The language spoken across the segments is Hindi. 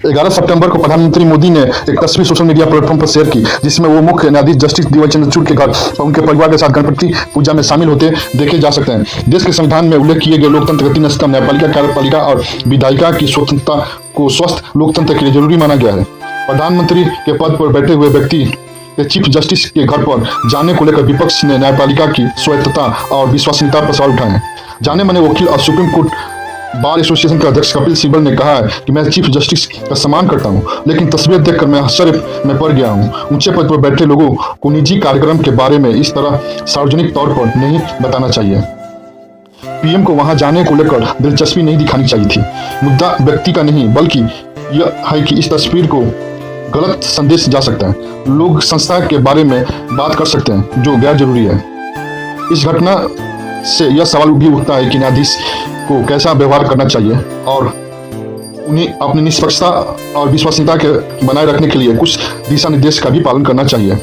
11 सितंबर को प्रधानमंत्री मोदी ने एक तस्वीर सोशल मीडिया प्लेटफॉर्म पर शेयर की, जिसमें वो मुख्य न्यायाधीश जस्टिस डी वाई चंद्रचूड़ के घर और उनके परिवार के साथ गणपति पूजा में शामिल होते देखे जा सकते हैं। देश के संविधान में उल्लेख किए गए लोकतंत्र के 3 स्तंभ न्यायपालिका, कार्यपालिका और विधायिका की स्वतंत्रता को स्वस्थ लोकतंत्र के लिए जरूरी माना गया है। प्रधानमंत्री के पद पर बैठे हुए व्यक्ति के चीफ जस्टिस के घर पर जाने को लेकर विपक्ष ने न्यायपालिका की स्वायत्तता और विश्वसनीयता पर सवाल उठाए हैं। जाने माने वकील और सुप्रीम कोर्ट बार एसोसिएशन के अध्यक्ष कपिल सिब्बल ने कहा है कि मैं चीफ जस्टिस का सम्मान करता हूं, लेकिन तस्वीर देखकर मैं आश्चर्य में पड़ गया हूं। ऊंचे पद पर बैठे लोगों को निजी कार्यक्रम के बारे में इस तरह सार्वजनिक तौर पर नहीं बताना चाहिए। पीएम को वहां जाने को लेकर दिलचस्पी नहीं दिखानी चाहिए थी। मुद्दा व्यक्ति का नहीं, बल्कि यह है कि इस तस्वीर को गलत संदेश जा सकता है। लोग संस्था के बारे में बात कर सकते हैं जो गैर जरूरी है। इस घटना से यह सवाल भी उठता है कि न्यायाधीश को कैसा व्यवहार करना चाहिए और उन्हें अपनी निष्पक्षता और विश्वसनीयता के बनाए रखने के लिए कुछ दिशा निर्देश का भी पालन करना चाहिए।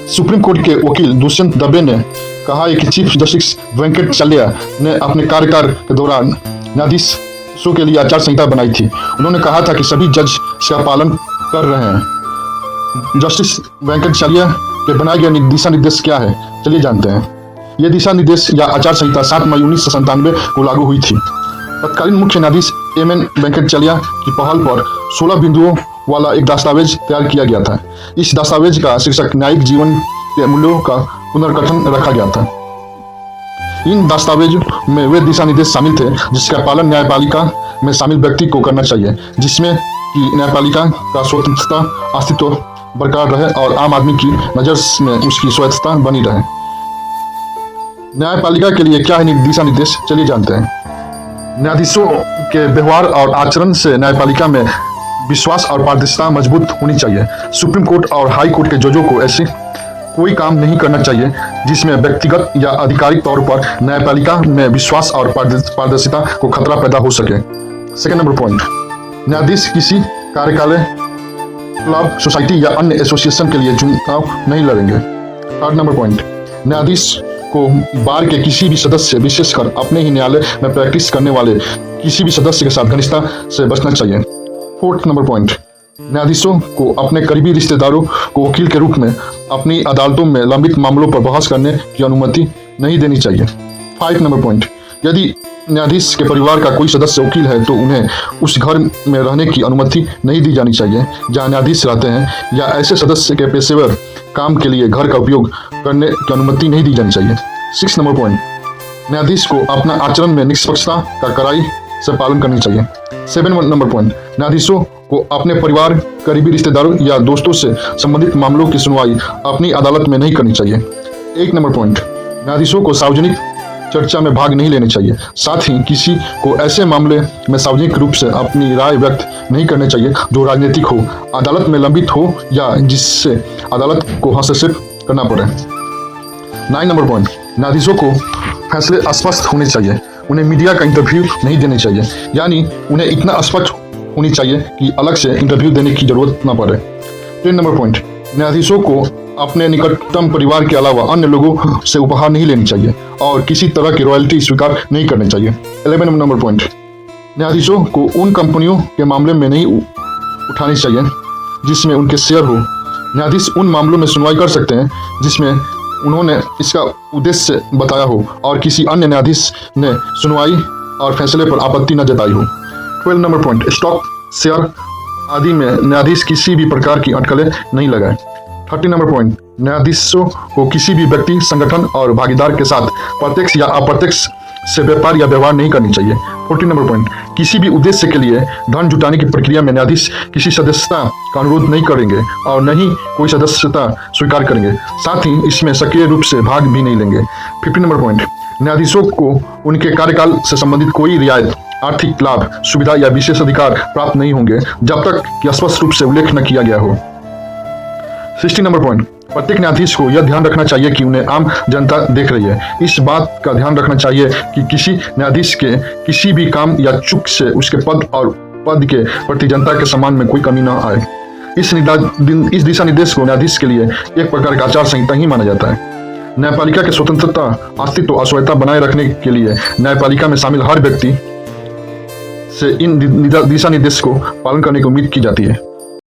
सुप्रीम कोर्ट के वकील दुष्यंत दबे ने कहा है कि चीफ जस्टिस वेंकटचल्या ने अपने कार्यकाल के दौरान न्यायाधीशों के लिए आचार संहिता बनाई थी। उन्होंने कहा था कि सभी जज इसका पालन कर रहे हैं। जस्टिस वेंकटचल्या के बनाए गए दिशा निर्देश क्या है, चलिए जानते हैं। ये दिशा निर्देश या आचार संहिता 7 मई 1997 को लागू हुई थी। तत्कालीन मुख्य न्यायाधीश एम.एन. वेंकटचल्या की पहल पर 16 बिंदुओं वाला एक दस्तावेज तैयार किया गया था। इस दस्तावेज का शीर्षक न्यायिक जीवन के मूल्यों का पुनर्गठन रखा गया था। इन दस्तावेजों में वे दिशा निर्देश शामिल थे जिसका पालन न्यायपालिका में शामिल व्यक्ति को करना चाहिए, जिसमें कि न्यायपालिका का स्वतंत्रता अस्तित्व बरकरार रहे और आम आदमी की नजर में उसकी स्वायत्तता बनी रहे। न्यायपालिका के लिए क्या है दिशा निर्देश, चलिए जानते हैं। न्यायाधीशों के व्यवहार और आचरण से न्यायपालिका में विश्वास और पारदर्शिता मजबूत होनी चाहिए। सुप्रीम कोर्ट और हाई कोर्ट के जजों को ऐसे कोई काम नहीं करना चाहिए जिसमें व्यक्तिगत या आधिकारिक तौर पर न्यायपालिका में विश्वास और पारदर्शिता को खतरा पैदा हो सके। सेकेंड नंबर पॉइंट, न्यायाधीश किसी कार्यकालय, क्लब, सोसाइटी या अन्य एसोसिएशन के लिए चुनाव नहीं लड़ेंगे। थर्ड नंबर पॉइंट, न्यायाधीश को बार के किसी भी सदस्य, विशेषकर अपने ही न्यायालय में प्रैक्टिस करने वाले किसी भी सदस्य के साथ घनिष्ठता से बचना चाहिए। फोर्थ नंबर पॉइंट, न्यायाधीशों को अपने करीबी रिश्तेदारों को वकील के रूप में अपनी अदालतों में लंबित मामलों पर बहस करने की अनुमति नहीं देनी चाहिए। 5 नंबर पॉइंट, यदि न्यायाधीश के परिवार का कोई सदस्य वकील है तो उन्हें उस घर में रहने की अनुमति नहीं दी जानी चाहिए जहां न्यायाधीश रहते हैं, या ऐसे सदस्य के पेशेवर काम के लिए घर का उपयोग करने की अनुमति नहीं दी जानी चाहिए। 6 नंबर पॉइंट, न्यायाधीश को अपना आचरण में निष्पक्षता का कड़ाई से पालन करनी चाहिए। 7 नंबर पॉइंट, न्यायाधीशों को अपने परिवार, करीबी रिश्तेदारों या दोस्तों से संबंधित मामलों की सुनवाई अपनी अदालत में नहीं करनी चाहिए। 8 नंबर पॉइंट, न्यायाधीशों को सार्वजनिक चर्चा में भाग नहीं लेने चाहिए। साथ ही किसी को ऐसे मामले में सार्वजनिक रूप से अपनी राय व्यक्त नहीं करनी चाहिए जो राजनीतिक हो, अदालत में लंबित हो या जिससे अदालत को हस्तक्षेप करना पड़े। 9 नंबर पॉइंट, न्यायाधीशों को फैसले स्पष्ट होने चाहिए। उन्हें मीडिया का इंटरव्यू नहीं देना चाहिए, यानी उन्हें इतना स्पष्ट होनी चाहिए कि अलग से इंटरव्यू देने की जरूरत न पड़े। 10 नंबर पॉइंट, न्यायाधीशों को अपने निकटतम परिवार के अलावा अन्य लोगों से उपहार नहीं लेनी चाहिए और किसी तरह की रॉयल्टी स्वीकार नहीं करनी चाहिए। 11 नंबर पॉइंट, न्यायाधीशों को उन कंपनियों के मामले में नहीं उठानी चाहिए जिसमें उनके शेयर हो। न्यायाधीश उन मामलों में सुनवाई कर सकते हैं जिसमें उन्होंने इसका उद्देश्य बताया हो और किसी अन्य न्यायाधीश ने सुनवाई और फैसले पर आपत्ति न जताई हो। 12 नंबर पॉइंट, स्टॉक, शेयर आदि में न्यायाधीश किसी भी प्रकार की अटकलें नहीं लगाए। 30 नंबर पॉइंट, न्यायाधीशों को किसी भी व्यक्ति, संगठन और भागीदार के साथ प्रत्यक्ष या अप्रत्यक्ष से व्यापार या व्यवहार नहीं करनी चाहिए। 40 नंबर पॉइंट, किसी भी उद्देश्य के लिए धन जुटाने की प्रक्रिया में न्यायाधीश किसी सदस्यता का अनुरोध नहीं करेंगे और न ही कोई सदस्यता स्वीकार करेंगे, साथ ही इसमें सक्रिय रूप से भाग भी नहीं लेंगे। 50 नंबर पॉइंट, न्यायाधीशों को उनके कार्यकाल से संबंधित कोई रियायत, आर्थिक लाभ, सुविधा या विशेष अधिकार प्राप्त नहीं होंगे जब तक कि स्पष्ट रूप से उल्लेख न किया गया हो। 60 नंबर पॉइंट, प्रत्येक न्यायाधीश को यह ध्यान रखना चाहिए कि उन्हें आम जनता देख रही है। इस बात का ध्यान रखना चाहिए कि किसी न्यायाधीश के किसी भी काम या चूक से उसके पद के प्रति जनता के सम्मान में कोई कमी न आए। इस दिशा निर्देश को न्यायाधीश के लिए एक प्रकार का आचार संहिता ही माना जाता है। न्यायपालिका की स्वतंत्रता, अस्तित्व और स्वायत्तता बनाए रखने के लिए न्यायपालिका में शामिल हर व्यक्ति से इन दिशा निर्देश को पालन करने की उम्मीद की जाती है।